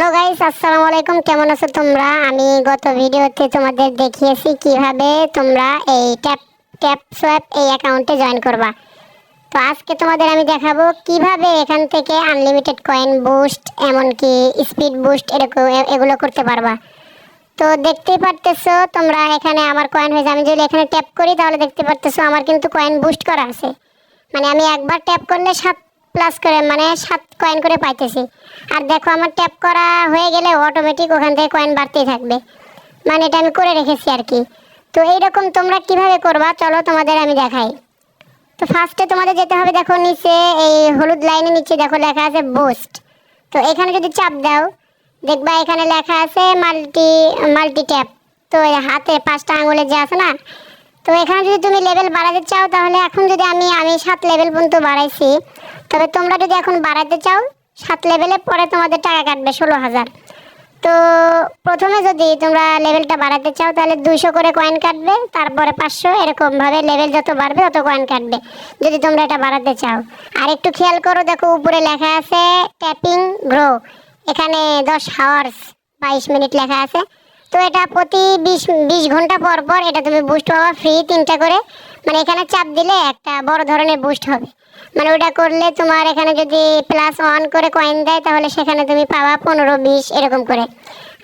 Hello guys, আসসালামু আলাইকুম। কেমন আছো তোমরা? আমি গত ভিডিওতে তোমাদের দেখিয়েছি কিভাবে তোমরা এই ট্যাপ সোয়াপ এই অ্যাকাউন্টে জয়েন করবা। তো আজকে তোমাদের আমি দেখাবো কিভাবে এখান থেকে আনলিমিটেড কয়েন বুস্ট, এমনকি স্পিড বুস্ট এরকম এগুলো করতে পারবা। তো দেখতেই পারতেছো তোমরা, এখানে আমার কয়েন হয়েছে। আমি যদি এখানে ট্যাপ করি তাহলে দেখতে পারতেছো আমার কিন্তু কয়েন বুস্ট করা আছে। মানে আমি একবার ট্যাপ করলে 7 প্লাস করে, মানে 7 কয়েন করে পাইতেছি। আর দেখো আমার ট্যাপ করা হয়ে গেলে অটোমেটিক ওখান থেকে কয়েন বাড়তেই থাকবে। মানে এটা আমি করে রেখেছি আর কি। তো এইরকম তোমরা কিভাবে করবা চলো তোমাদের আমি দেখাই। তো ফার্স্টে তোমাদের যেতে হবে, দেখো নিচে এই হলুদ লাইনের নিচে দেখো লেখা আছে বুস্ট। তো এখানে যদি চাপ দাও দেখবা এখানে লেখা আছে মাল্টি ট্যাপ। তো হাতে 5টা আঙুলের যে আছে না, তো এখানে যদি তুমি লেভেল বাড়াতে চাও তাহলে এখন যদি আমি 7 লেভেল পর্যন্ত বাড়াইছি, তবে তোমরা যদি এখন বাড়াতে চাও 7 লেভেলে পরে তোমাদের টাকা কাটবে 16,000। তো প্রথমে যদি তোমরা লেভেলটা বাড়াতে চাও তাহলে 200 করে কয়েন কাটবে, তারপরে 500, এরকমভাবে লেভেল যত বাড়বে তত কয়েন কাটবে যদি তোমরা এটা বাড়াতে চাও। আর একটু খেয়াল করো, দেখো উপরে লেখা আছে ট্যাপিং গ্রো, এখানে 10 আওয়ার্স 22 মিনিট লেখা আছে। তো এটা প্রতি 20 ঘন্টা পর পর এটা তুমি বুস্ট পাবা ফ্রি 3টা করে। মানে এখানে চাপ দিলে একটা বড় ধরনের বুস্ট হবে। মানে ওটা করলে তোমার এখানে যদি +1 করে কয়েন দেয় তাহলে সেখানে তুমি পাবা 15-20 এরকম করে।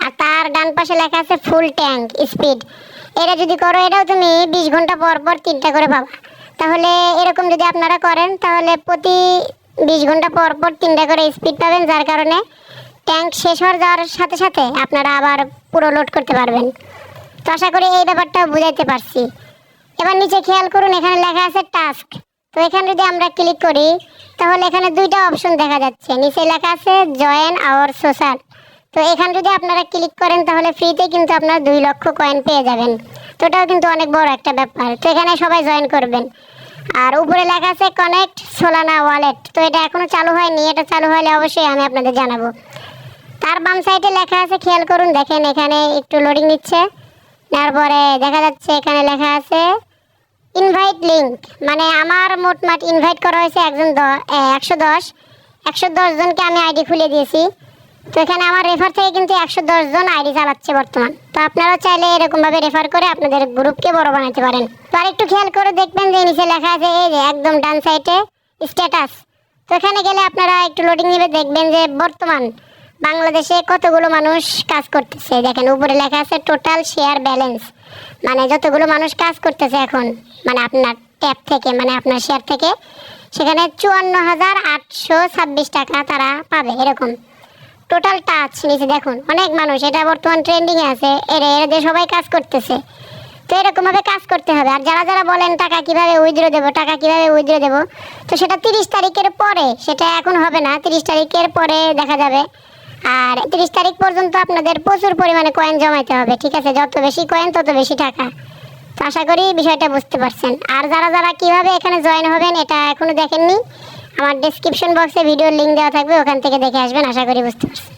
আর তার ডান পাশে লেখা আছে ফুল ট্যাঙ্ক স্পিড, এটা যদি করো এটাও তুমি 20 ঘন্টা পর পর 3টা করে পাবা। তাহলে এরকম যদি আপনারা করেন তাহলে প্রতি 20 ঘন্টা পর পর 3টা করে স্পিড পাবেন, যার কারণে ট্যাঙ্ক শেষ হয়ে যাওয়ার সাথে সাথে আপনারা আবার পুরো লোড করতে পারবেন। তো আশা করি এই ব্যাপারটা বুঝাইতে পারছি। এবার নিচে খেয়াল করুন, এখানে লেখা আছে টাস্ক। তো এখানে যদি আমরা ক্লিক করি তাহলে এখানে 2টা অপশন দেখা যাচ্ছে, নিচে লেখা আছে জয়েন আওয়ার সোশ্যাল। তো এখানে যদি আপনারা ক্লিক করেন তাহলে ফ্রিতে কিন্তু আপনারা 2 লক্ষ কয়েন পেয়ে যাবেন। তো এটাও কিন্তু অনেক বড় একটা ব্যাপার। তো এখানে সবাই জয়েন করবেন। আর উপরে লেখা আছে কানেক্ট সোলানা ওয়ালেট। তো এটা এখনো চালু হয়নি, এটা চালু হলে অবশ্যই আমি আপনাদের জানাবো। তার বাম সাইডে লেখা আছে, খেয়াল করুন, দেখেন এখানে একটু লোডিং নিচ্ছে। তারপরে দেখা যাচ্ছে এখানে লেখা আছে ইনভাইট লিঙ্ক। মানে আমার মোটমাট ইনভাইট করা হয়েছে 110 জনকে আমি আইডি খুলে দিয়েছি। তো এখানে আমার রেফার থেকে কিন্তু 110 জন আইডি চালাচ্ছে বর্তমান। তো আপনারাও চাইলে এরকমভাবে রেফার করে আপনাদের গ্রুপকে বড় বানাতে পারেন। তো আর একটু খেয়াল করে দেখবেন যে নিচে লেখা আছে এই যে একদম ডান সাইডে স্ট্যাটাস। তো এখানে গেলে আপনারা একটু লোডিং নেবে, দেখবেন যে বর্তমান বাংলাদেশে কতগুলো মানুষ কাজ করতেছে। দেখেন উপরে লেখা আছে টোটাল শেয়ার ব্যালেন্স, মানে যতগুলো মানুষ কাজ করতেছে এখন, মানে আপনার ট্যাপ থেকে, মানে আপনার শেয়ার থেকে, সেখানে 54,826 টাকা তারা পাবে এরকম। টোটাল টাচ নিচে দেখুন অনেক মানুষ, এটা বর্তমান ট্রেন্ডিংয়ে আছে, এরা দিয়ে সবাই কাজ করতেছে। তো এরকমভাবে কাজ করতে হবে। আর যারা যারা বলেন টাকা কিভাবে উইথড্র দেবো, তো সেটা 30 তারিখের পরে, সেটা এখন হবে না, 30 তারিখের পরে দেখা যাবে। আর 30 তারিখ পর্যন্ত আপনাদের প্রচুর পরিমাণে কয়েন জমাইতে হবে, ঠিক আছে? যত বেশি কয়েন তত বেশি টাকা। তো আশা করি বিষয়টা বুঝতে পারছেন। আর যারা যারা কিভাবে এখানে জয়েন হবেন এটা এখনো দেখেননি, আমার ডেসক্রিপশন বক্সে ভিডিওর লিঙ্ক দেওয়া থাকবে, ওখান থেকে দেখে আসবেন। আশা করি বুঝতে পারছেন।